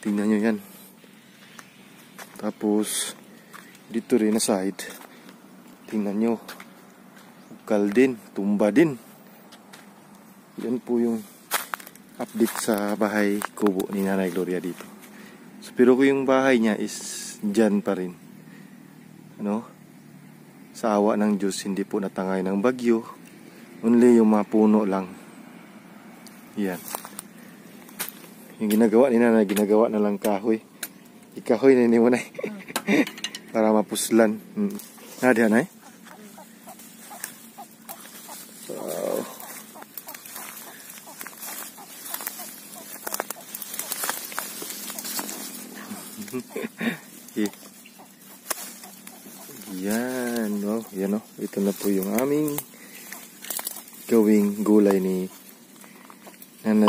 Tingnan nyo yan. Tapos, dito rin na side. Tingnan nyo. Ukal din. Tumba din. Yan po yung update sa bahay kubo ni Nanay Gloria dito. So, pero yung bahay niya is dyan pa rin. Ano? Sa awa ng Diyos, hindi po natangay ng bagyo. Only yung mga puno lang. Yan. Yung ginagawa ni Nanay, ginagawa na lang kahoy. Ikahoy na mo na para mapuslan. Nadiyan ay? Wow. Yan, no? Yan, no? Ito na po yung aming gawing gulay ni Nanay.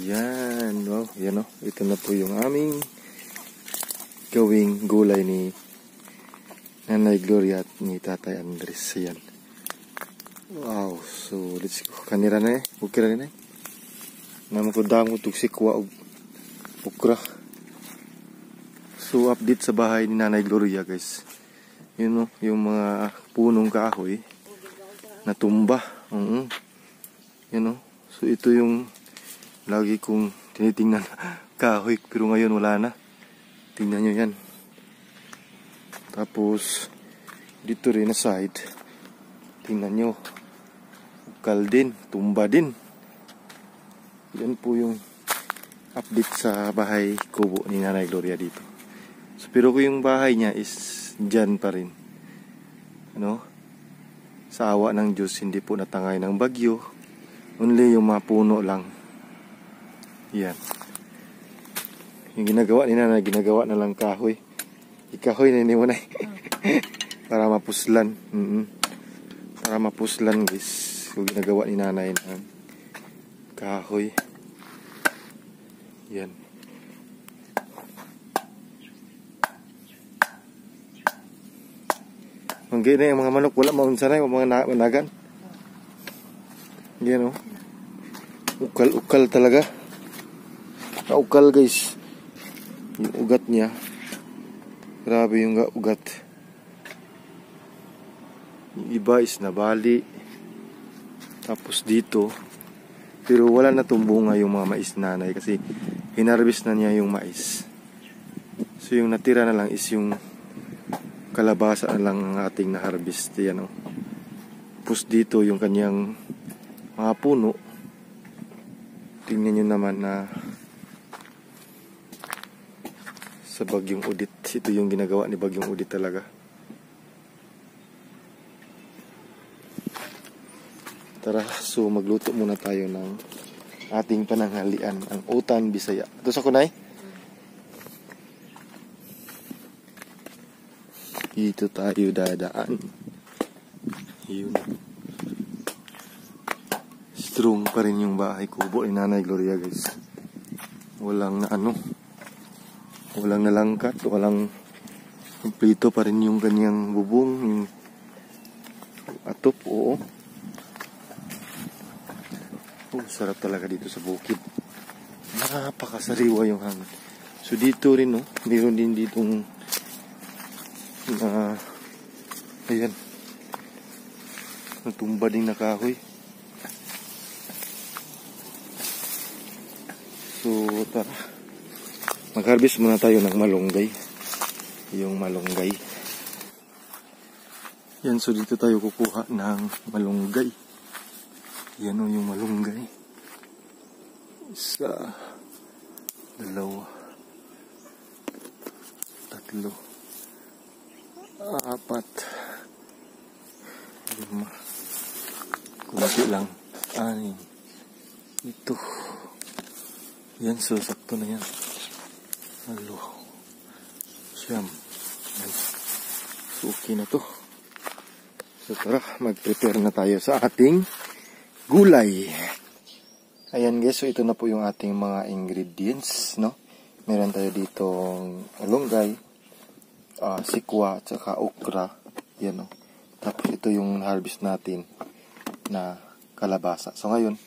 Yan, wow, yan, no? Ito na po yung aming gawing gulay ni Nanay Gloria at ni Tatay Andres. Yan. Wow, so let's go. Kanira na ukra na naman ko damo tugsik wa ukra. So update sa bahay ni Nanay Gloria, guys. Yun, no? Yung mga punong kahoy natumba. Yan, no? So ito yung lagi kong tinitingnan kahoy, pero ngayon wala na. Tingnan nyo yan. Tapos dito rin na side. Tingnan nyo. Ukal din. Tumba din. Yan po yung update sa bahay kubo ni Nanay Gloria dito. So, pero yung bahay niya is dyan pa rin. Ano? Sa awa ng Diyos, hindi po natangay ng bagyo. Only yung mga puno lang. Yan. Yung ginagawa ni Nanay, ginagawa na lang kahoy. Ikahoy na mo na para mapuslan. Para mapuslan, guys. Yung ginagawa ni Nanay ng kahoy. Yan. Ang gina yung mga manok, wala maunsa na yung mga managan. Yan, o. Ukal talaga. Ukal, guys. Yung ugat niya. Grabe yung ugat. Yung iba is nabali. Tapos dito. Pero wala na tumbunga yung mga mais Nanay kasi hinarvest na niya yung mais. So yung natira na lang is yung kalabasa na lang ang ating na-harvest. Yan, o. Tapos dito yung kanyang mga puno. Tingnan nyo naman na sa Bagyong Udit. Ito yung ginagawa ni Bagyong Udit talaga. Tara, so magluto muna tayo ng ating pananghalian, ang Utan Bisaya. Ito sa kunay? Dito tayo dadaan. Yun. Strong pa rin yung bahay kubo ni Nanay Gloria, guys. Walang na walang nalangkat, walang kumplito pa rin yung kanyang bubong, yung atop, oo. Sarap talaga dito sa bukid. Napakasariwa yung hangin. So dito rin, no, meron din ditong ayan, natumba din na kahoy. So tara, mag-harvest muna tayo ng malunggay. Yung malunggay. Yan, so dito tayo kukuha ng malunggay. Yan, o, yung malunggay. Isa, dalawa, tatlo, apat, lima, kunti lang, anim, ito. Yan, so sakto na yan. Halo. Siyam. Yan. So, okay na to. So tara, mag-prepare na tayo sa ating gulay. Ayan guys, so ito na po yung ating mga ingredients, no? Meron tayo ditong malunggay, sikwa, at saka okra. Yan, no? Tapos ito yung harvest natin na kalabasa. So ngayon,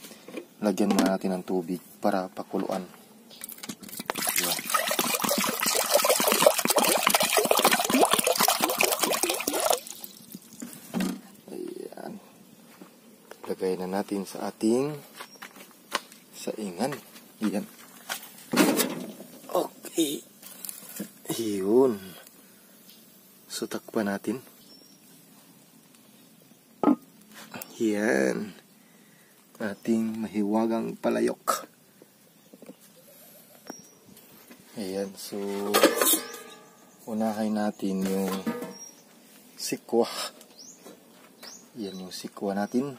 lagyan muna natin ng tubig para pakuluan. Yan. Ayan. Lagay na natin sa ating saingan. Yan. Okay. Yun. So, takpan natin. Yan. Ating mahiwagang palayok. Ayan. So, unahin natin yung sikwa. Yan yung sikwa natin.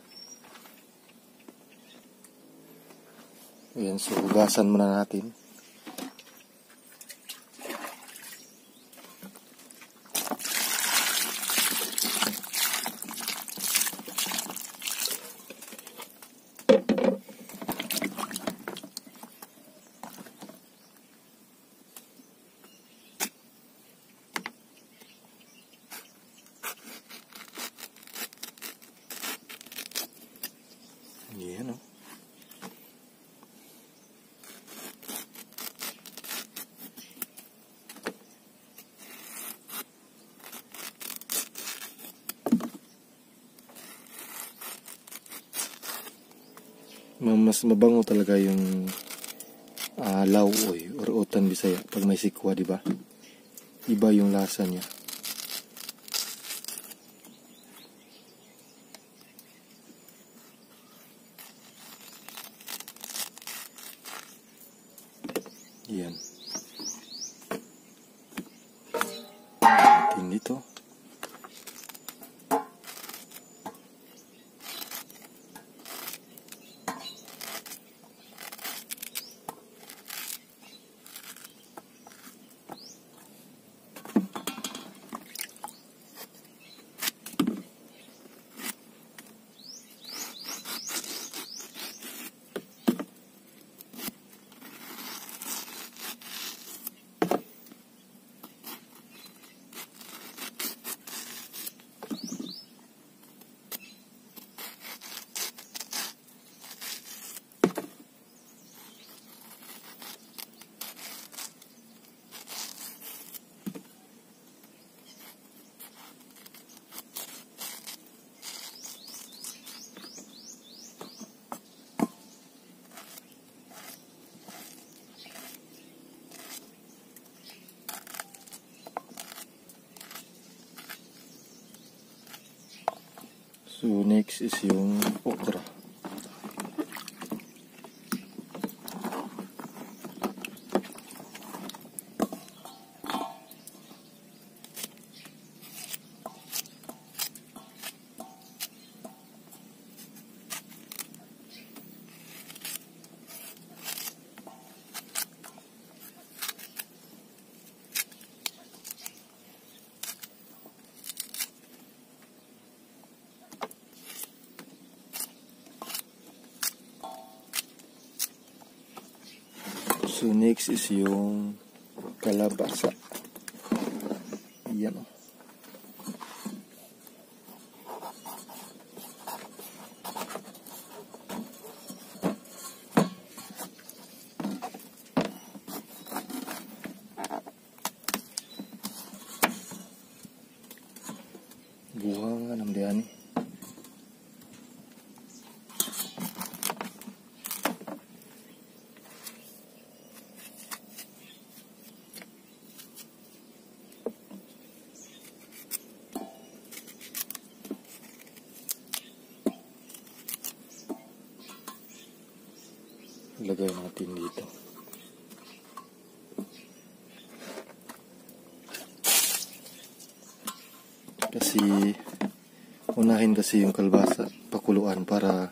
Ayan. So, hugasan muna natin. Yan, oh. Mas mabango talaga yung lauoy or utan Bisaya pag may sikwa, di ba? Iba yung lasa niya. Yan. Natin dito. So next is yung okra. So next is yung kalabasa. Yan, oh. Buang ng diyan. Lagay natin dito. Kasi unahin kasi yung kalbasa pakuluan para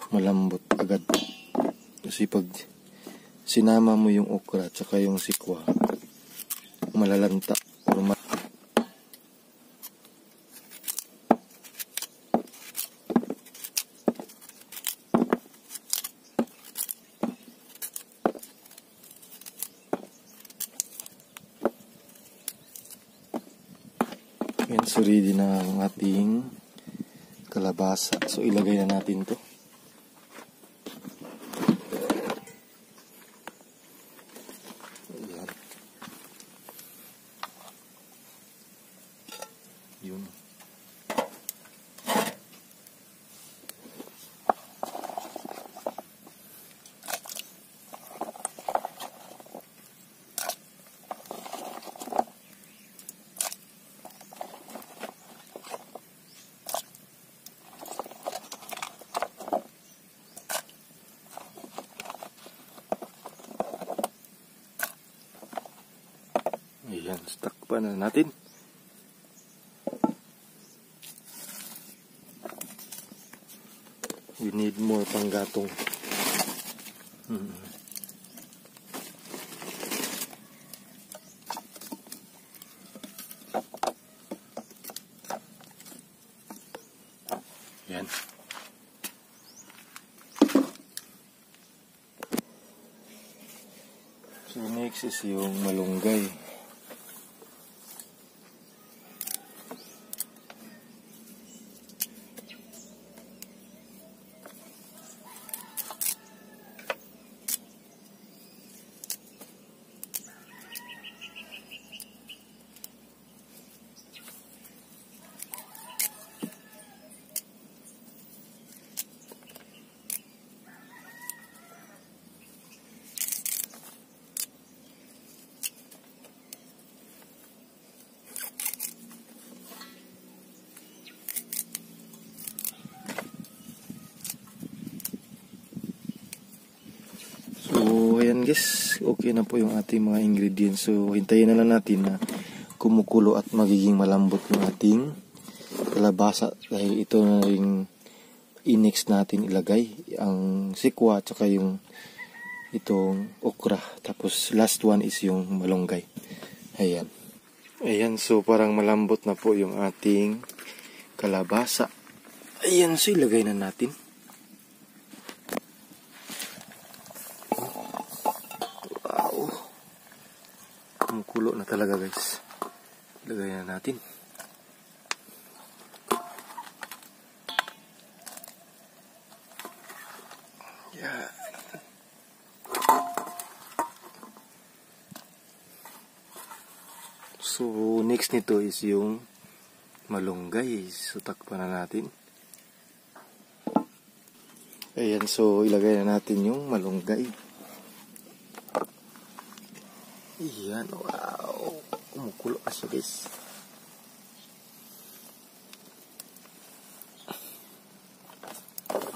malambot agad. Kasi pag sinama mo yung okra at saka yung sikwa, malalanta or so ready na ang ating kalabasa. So ilagay na natin to. Ayan. Yun. Ayan, stuck pa na natin. We need more panggatong. Ayan. So next is yung malunggay. So, ayan guys, okay na po yung ating mga ingredients. So, hintayin na lang natin na kumukulo at magiging malambot yung ating kalabasa. Dahil ito na rin i-next natin ilagay. Ang sikwa at saka yung itong okra. Tapos, last one is yung malunggay. Ayan. Ayan, so parang malambot na po yung ating kalabasa. Ayan, so ilagay na natin. Kumukulo na talaga guys. Ilagay na natin. Yan. So next nito is yung malunggay. So takpan na natin. Ayan, so ilagay na natin yung malunggay. Ayan, wow. Kumukulo ka siya guys.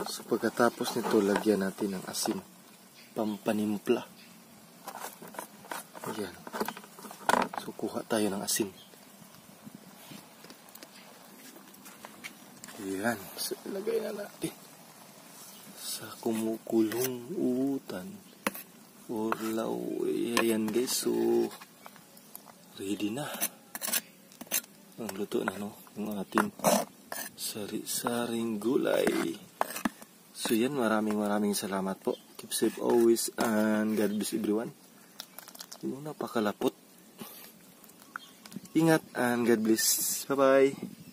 So pagkatapos nito, lagyan natin ng asin. Pampanimpla. Ayan. So kuha tayo ng asin. Ayan. So ilagay na natin sa kumukulong utan. Urlaw. Ayan guys, so ready na ang luto na, no, yung ating sari-saring gulay. So yan, maraming salamat po. Keep safe always and God bless everyone. Yung napakalapot. Ingat and God bless. Bye bye.